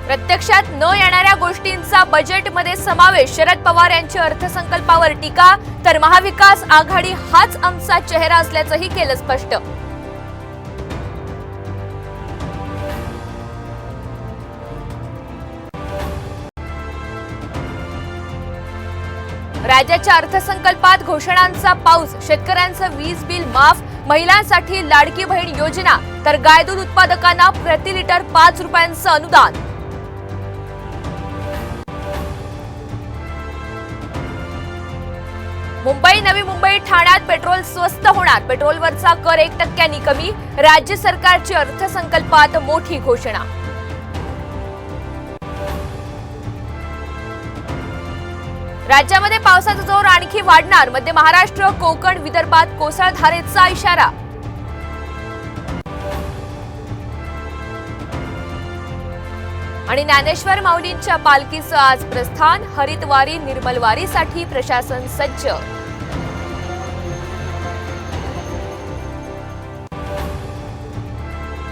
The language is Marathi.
प्रत्यक्षात न येणाऱ्या गोष्टींचा बजेटमध्ये समावेश. शरद पवार यांची अर्थसंकल्पावर टीका. तर महाविकास आघाडी हाच आमचा चेहरा असल्याचंही केलं स्पष्ट. राज्याच्या अर्थसंकल्पात घोषणांचा पाऊस. शेतकऱ्यांचं वीज बिल माफ, महिलांसाठी लाडकी बहीण योजना, तर गाय दूध उत्पादकांना प्रति लिटर 5 रुपयांचं अनुदान. मुंबई, नवी मुंबई, ठाण्यात पेट्रोल स्वस्त होणार. पेट्रोलवरचा कर 1% कमी. राज्य सरकारची अर्थसंकल्पात मोठी घोषणा. राज्यामध्ये पावसाचा जोर आणखी वाढणार. मध्य महाराष्ट्र, कोकण, विदर्भात कोसळधारेचा इशारा. आणि ज्ञानेश्वर माऊलींच्या पालखीचं आज प्रस्थान. हरितवारी, निर्मलवारीसाठी प्रशासन सज्ज.